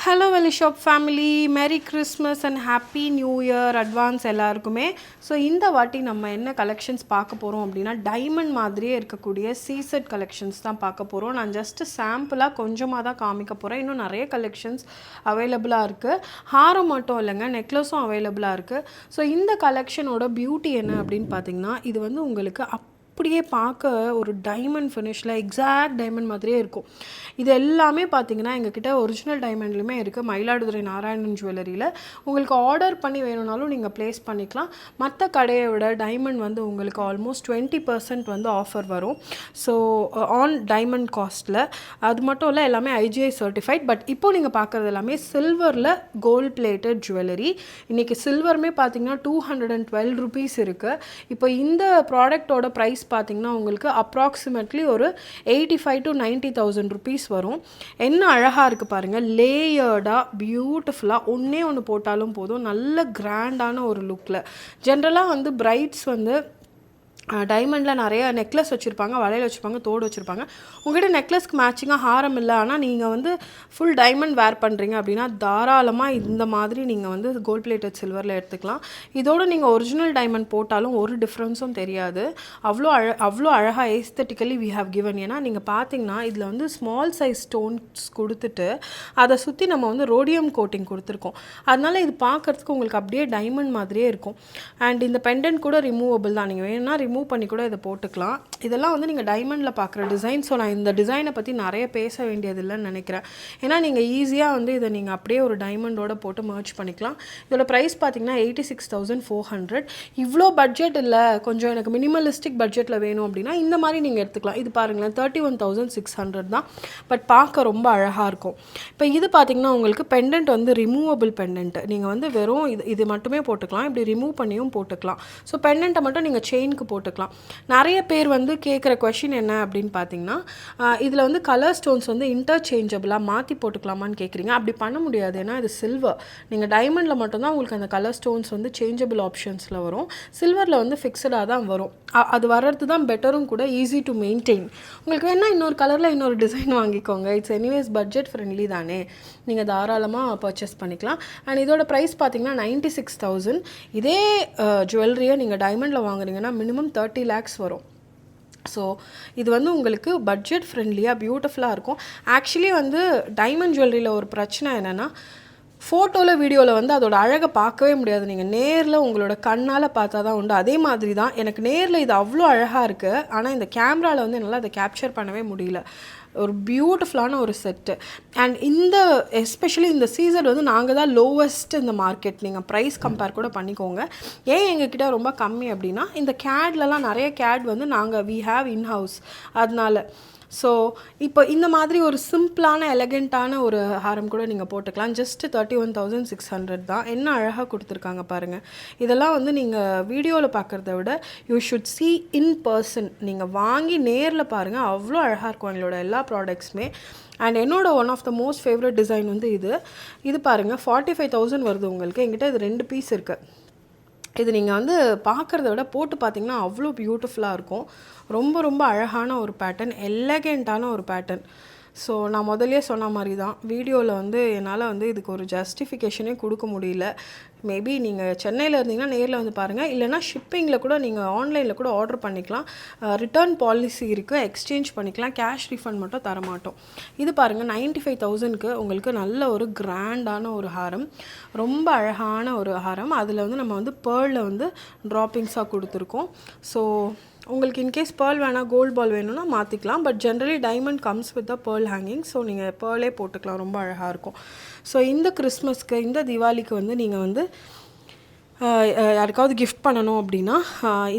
Hello வெலி shop family, merry Christmas and happy new year advance எல்லாருக்குமே. So இந்த வாட்டி நம்ம என்ன கலெக்ஷன்ஸ் பார்க்க போகிறோம் அப்படின்னா, டைமண்ட் மாதிரியே இருக்கக்கூடிய சீசெட் கலெக்ஷன்ஸ் தான் பார்க்க போகிறோம். நான் ஜஸ்ட்டு சாம்பிளாக கொஞ்சமாக தான் காமிக்க போகிறேன். இன்னும் நிறைய கலெக்ஷன்ஸ் அவைலபிளாக இருக்குது. ஹாரம் மட்டும் இல்லைங்க, நெக்லஸும் அவைலபிளாக இருக்குது. ஸோ இந்த கலெக்ஷனோட பியூட்டி என்ன அப்படின்னு பார்த்தீங்கன்னா, இது வந்து உங்களுக்கு அப்படியே பார்க்க ஒரு டைமண்ட் ஃபினிஷில் எக்ஸாக்ட் டைமண்ட் மாதிரியே இருக்கும். இது எல்லாமே பார்த்தீங்கன்னா எங்ககிட்ட ஒரிஜினல் டைமண்ட்லையுமே இருக்குது. மயிலாடுதுறை நாராயணன் ஜுவல்லரியில் உங்களுக்கு ஆர்டர் பண்ணி வேணும்னாலும் நீங்கள் ப்ளேஸ் பண்ணிக்கலாம். மற்ற கடையை விட டைமண்ட் வந்து உங்களுக்கு ஆல்மோஸ்ட் 20% வந்து ஆஃபர் வரும். ஸோ ஆன் டைமண்ட் காஸ்ட்டில் அது மட்டும் இல்லை, எல்லாமே IGI சர்டிஃபைட். பட் இப்போ நீங்கள் பார்க்குறது எல்லாமே சில்வரில் கோல்ட் பிளேட்டட் ஜுவல்லரி. இன்றைக்கி சில்வருமே பார்த்தீங்கன்னா 212 ருபீஸ் இருக்குது. இப்போ இந்த ப்ராடக்டோட ப்ரைஸ் பார்த்தீங்கன்னா உங்களுக்கு அப்ராக்சிமேட்லி ஒரு 85,000 to 90,000 ருபீஸ் வரும். என்ன அழகாக இருக்குது பாருங்கள், லேயர்டாக பியூட்டிஃபுல்லாக ஒன்றே ஒன்று போட்டாலும் போதும், நல்ல கிராண்டான ஒரு லுக்கில். ஜென்ரலாக வந்து பிரைட்ஸ் வந்து டைமண்டில் நிறைய நெக்லஸ் வச்சுருப்பாங்க, வளையல் வச்சுருப்பாங்க, தோடு வச்சுருப்பாங்க. உங்கள்கிட்ட நெக்லஸ்க்கு மேட்சிங்காக ஹாரம் இல்லை, ஆனால் நீங்கள் வந்து ஃபுல் டைமண்ட் வேர் பண்ணுறீங்க அப்படின்னா தாராளமாக இந்த மாதிரி நீங்கள் வந்து கோல்ட் பிளேட்டட் சில்வரில் எடுத்துக்கலாம். இதோடு நீங்கள் ஒரிஜினல் டைமண்ட் போட்டாலும் ஒரு டிஃப்ரென்ஸும் தெரியாது. அவ்வளோ அழகாக ஏஸ்தட்டிக்கலி வி ஹவ் கிவன். ஏன்னா நீங்கள் பார்த்தீங்கன்னா இதில் வந்து ஸ்மால் சைஸ் ஸ்டோன்ஸ் கொடுத்துட்டு அதை சுற்றி நம்ம வந்து ரோடியம் கோட்டிங் கொடுத்துருக்கோம். அதனால் இது பார்க்குறதுக்கு உங்களுக்கு அப்படியே டைமண்ட் மாதிரியே இருக்கும். அண்ட் இந்த பெண்டன்ட் கூட ரிமூவபிள் தான், நீங்கள் வேணும்னா ரிமூவ் பண்ணி கூட இதை போட்டுக்கலாம். இதெல்லாம் வந்து நீங்கள் டைமண்டில் பார்க்குற டிசைன். ஸோ நான் இந்த டிசைனை பற்றி நிறைய பேச வேண்டியதில்லைன்னு நினைக்கிறேன். ஏன்னா நீங்கள் ஈஸியாக வந்து இதை நீங்கள் அப்படியே ஒரு டைமண்டோட போட்டு மர்ச் பண்ணிக்கலாம். இதோட ப்ரைஸ் பார்த்தீங்கன்னா 86,400. இவ்வளோ பட்ஜெட் இல்லை, கொஞ்சம் எனக்கு மினிமலிஸ்டிக் பட்ஜெட்டில் வேணும் அப்படின்னா இந்த மாதிரி நீங்கள் எடுத்துக்கலாம். இது பாருங்களேன், 31,600 தான். பட் பார்க்க ரொம்ப அழகாக இருக்கும். இப்போ இது பார்த்தீங்கன்னா உங்களுக்கு பெண்டன்ட் வந்து ரிமூவபிள் பெண்டன்ட். நீங்கள் வந்து வெறும் இது மட்டுமே போட்டுக்கலாம், இப்படி ரிமூவ் பண்ணியும் போட்டுக்கலாம். ஸோ பெண்டன்ட்டை மட்டும் நீங்கள் செயினுக்கு போட்டுக்கலாம். நிறைய பேர் வந்து கேட்குற கொஷின் என்ன அப்படின்னு பார்த்தீங்கன்னா, இதில் வந்து கலர் ஸ்டோன்ஸ் வந்து இன்டர்சேஞ்சபிளாக மாற்றி போட்டுக்கலாமான்னு கேட்குறீங்க. அப்படி பண்ண முடியாது, ஏன்னா இது சில்வர். நீங்கள் டைமண்டில் மட்டும்தான் உங்களுக்கு அந்த கலர் ஸ்டோன்ஸ் வந்து சேஞ்சபிள் ஆப்ஷன்ஸில் வரும். சில்வரில் வந்து ஃபிக்ஸடாக தான் வரும். அது வர்றது தான் பெட்டரும் கூட, ஈஸி டு மெயின்டைன். உங்களுக்கு வேணால் இன்னொரு கலரில் இன்னொரு டிசைன் வாங்கிக்கோங்க. இட்ஸ் எனிவேஸ் பட்ஜெட் ஃப்ரெண்ட்லி தானே, நீங்கள் தாராளமாக பர்ச்சேஸ் பண்ணிக்கலாம். அண்ட் இதோட ப்ரைஸ் பார்த்தீங்கன்னா 96,000. இதே ஜுவல்லரியை நீங்கள் டைமண்டில் வாங்குறீங்கன்னா மினிமம் 30 lakhs வரும். ஸோ இது வந்து உங்களுக்கு பட்ஜெட் ஃப்ரெண்ட்லியாக பியூட்டிஃபுல்லாக இருக்கும். ஆக்சுவலி வந்து டைமண்ட் ஜுவல்லரியில் ஒரு பிரச்சனை என்னென்னா, ஃபோட்டோவில் வீடியோவில் வந்து அதோட அழகை பார்க்கவே முடியாது. நீங்கள் நேரில் உங்களோட கண்ணால் பார்த்தா தான் உண்டு. அதே மாதிரி தான் எனக்கு நேரில் இது அவ்வளோ அழகாக இருக்குது, ஆனால் இந்த கேமராவில் வந்து என்னால் அதை கேப்சர் பண்ணவே முடியல. ஒரு பியூட்டிஃபுல்லான ஒரு செட்டு. அண்ட் இந்த எஸ்பெஷலி இந்த சீசன் வந்து நாங்கள் தான் லோவஸ்ட் இந்த மார்க்கெட். நீங்கள் ப்ரைஸ் கம்பேர் கூட பண்ணிக்கோங்க. ஏன் எங்ககிட்ட ரொம்ப கம்மி அப்படின்னா, இந்த கேட்லலாம் நிறைய கேட் வந்து நாங்கள் வி ஹாவ் இன்ஹவுஸ், அதனால. ஸோ இப்போ இந்த மாதிரி ஒரு சிம்பிளான எலகெண்ட்டான ஒரு ஹாரம் கூட நீங்கள் போட்டுக்கலாம். ஜஸ்ட் 31,600 தான். என்ன அழகாக கொடுத்துருக்காங்க பாருங்கள். இதெல்லாம் வந்து நீங்கள் வீடியோவில் பார்க்குறத விட you should see in person. நீங்கள் வாங்கி நேரில் பாருங்கள், அவ்வளோ அழகாக இருக்கும் எங்களோட எல்லா ப்ராடக்ட்ஸுமே. அண்ட் என்னோட one of the most favourite design வந்து இது பாருங்கள், 45,000 வருது உங்களுக்கு. என்கிட்ட இது 2 பீஸ் இருக்குது. இது நீங்கள் வந்து பார்க்குறத விட போட்டு பார்த்தீங்கன்னா அவ்வளோ பியூட்டிஃபுல்லாக இருக்கும். ரொம்ப ரொம்ப அழகான ஒரு பேட்டர்ன், எலகெண்ட்டான ஒரு பேட்டர்ன். ஸோ நான் முதலே சொன்ன மாதிரி தான், வீடியோவில் வந்து என்னால் வந்து இதுக்கு ஒரு ஜஸ்டிஃபிகேஷனே கொடுக்க முடியல. மேபி நீங்கள் சென்னையில் இருந்தீங்கன்னா நேரில் வந்து பாருங்கள், இல்லைனா ஷிப்பிங்கில் கூட நீங்கள் ஆன்லைனில் கூட ஆர்டர் பண்ணிக்கலாம். ரிட்டர்ன் பாலிசி இருக்குது, எக்ஸ்சேஞ்ச் பண்ணிக்கலாம். கேஷ் ரீஃபண்ட் மட்டும் தரமாட்டோம். இது பாருங்கள், 95,000க்கு உங்களுக்கு நல்ல ஒரு கிராண்டான ஒரு ஹாரம், ரொம்ப அழகான ஒரு ஹாரம். அதில் வந்து நம்ம வந்து பேர்லில் வந்து ட்ராப்பிங்ஸாக கொடுத்துருக்கோம். ஸோ உங்களுக்கு இன்கேஸ் பேர்ல் வேணால் கோல்ட் பால் வேணும்னா மாற்றிக்கலாம். But generally diamond comes with the pearl hanging. So நீங்கள் பேர்லே போட்டுக்கலாம், ரொம்ப அழகாக இருக்கும். ஸோ இந்த கிறிஸ்மஸ்க்கு, இந்த தீபாவளிக்கு வந்து நீங்கள் வந்து யாருக்காவது கிஃப்ட் பண்ணணும் அப்படின்னா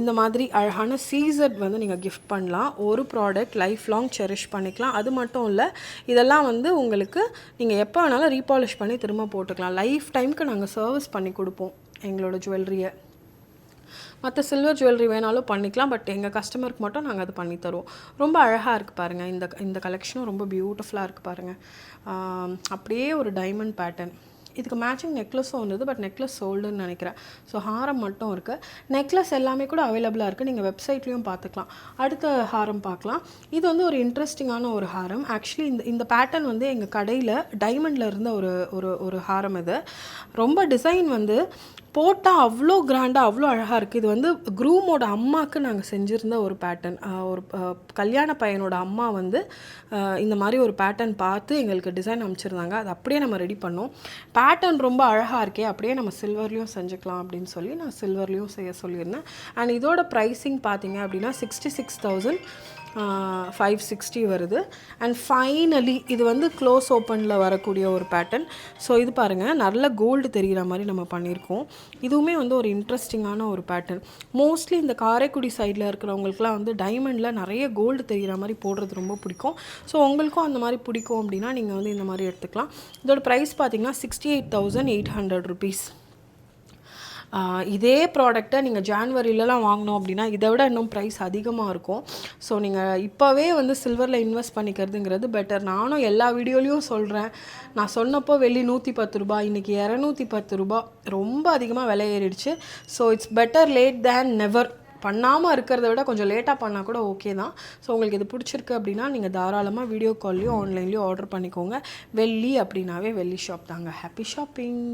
இந்த மாதிரி அழகான சீசட் வந்து நீங்கள் கிஃப்ட் பண்ணலாம். ஒரு ப்ராடக்ட் லைஃப் லாங் செரிஷ் பண்ணிக்கலாம். அது மட்டும் இல்லை, இதெல்லாம் வந்து உங்களுக்கு நீங்கள் எப்போ வேணாலும் ரீபாலிஷ் பண்ணி திரும்ப போட்டுக்கலாம். லைஃப் டைமுக்கு நாங்கள் சர்வீஸ் பண்ணி கொடுப்போம் எங்களோட ஜுவல்லரியை. மற்ற சில்வர் ஜுவல்லரி வேணாலும் பண்ணிக்கலாம், பட் எங்கள் கஸ்டமருக்கு மட்டும் நாங்கள் அது பண்ணி தருவோம். ரொம்ப அழகாக இருக்குது பாருங்கள். இந்த கலெக்ஷனும் ரொம்ப பியூட்டிஃபுல்லாக இருக்குது பாருங்கள். அப்படியே ஒரு டைமண்ட் பேட்டர்ன். இதுக்கு மேட்சிங் நெக்லஸும் வந்தது, பட் நெக்லஸ் சோல்டுன்னு நினைக்கிறேன். ஸோ ஹாரம் மட்டும் இருக்குது. நெக்லஸ் எல்லாமே கூட அவைலபிளாக இருக்குது, நீங்கள் வெப்சைட்லேயும் பார்த்துக்கலாம். அடுத்த ஹாரம் பார்க்கலாம். இது வந்து ஒரு இன்ட்ரெஸ்டிங்கான ஒரு ஹாரம். ஆக்சுவலி இந்த பேட்டர்ன் வந்து எங்கள் கடையில் டைமண்டில் இருந்த ஒரு ஒரு ஒரு ஹாரம். இது ரொம்ப டிசைன் வந்து போட்டால் அவ்வளோ கிராண்டாக அவ்வளோ அழகாக இருக்குது. இது வந்து க்ரூமோட அம்மாவுக்கு நாங்கள் செஞ்சுருந்த ஒரு பேட்டர்ன். ஒரு கல்யாண பையனோட அம்மா வந்து இந்த மாதிரி ஒரு பேட்டர்ன் பார்த்து எங்களுக்கு டிசைன் அமைச்சிருந்தாங்க. அது அப்படியே நம்ம ரெடி பண்ணோம். பேட்டர்ன் ரொம்ப அழகாக இருக்கே, அப்படியே நம்ம சில்வர்லேயும் செஞ்சுக்கலாம் அப்படின்னு சொல்லி நான் சில்வர்லேயும் செய்ய சொல்லியிருந்தேன். அண்ட் இதோட ப்ரைஸிங் பார்த்தீங்க அப்படின்னா 66,560 வருது. அண்ட் ஃபைனலி இது வந்து க்ளோஸ் ஓப்பனில் வரக்கூடிய ஒரு பேட்டர்ன். ஸோ இது பாருங்கள், நல்ல கோல்டு தெரிகிற மாதிரி நம்ம பண்ணியிருக்கோம். இதுவுமே வந்து ஒரு இன்ட்ரெஸ்டிங்கான ஒரு பேட்டர்ன். மோஸ்ட்லி இந்த காரைக்குடி சைடில் இருக்கிறவங்களுக்குலாம் வந்து டைமண்டில் நிறைய கோல்டு தெரிகிற மாதிரி போடுறது ரொம்ப பிடிக்கும். ஸோ உங்களுக்கும் அந்த மாதிரி பிடிக்கும் அப்படின்னா நீங்கள் வந்து இந்த மாதிரி எடுத்துக்கலாம். இதோட ப்ரைஸ் பார்த்தீங்கன்னா 68,800 ருபீஸ். இதே ப்ராடக்டை நீங்கள் ஜான்வரியிலலாம் வாங்கினோம் அப்படின்னா இதை விட இன்னும் ப்ரைஸ் அதிகமாக இருக்கும். ஸோ நீங்கள் இப்போவே வந்து சில்வரில் இன்வெஸ்ட் பண்ணிக்கிறதுங்கிறது பெட்டர். நானும் எல்லா வீடியோலையும் சொல்கிறேன். நான் சொன்னப்போ வெள்ளி 110 ரூபா, இன்றைக்கி 210 ரூபா, ரொம்ப அதிகமாக விலை ஏறிடுச்சு. So it's better late than never. பண்ணாமல் இருக்கிறத விட கொஞ்சம் லேட்டாக பண்ணால் கூட ஓகே தான். ஸோ உங்களுக்கு இது பிடிச்சிருக்கு அப்படின்னா நீங்கள் தாராளமாக வீடியோ கால்லையும் ஆன்லைன்லேயும் ஆர்டர் பண்ணிக்கோங்க. வெள்ளி அப்படின்னாவே வெள்ளி ஷாப் தாங்க. Happy shopping.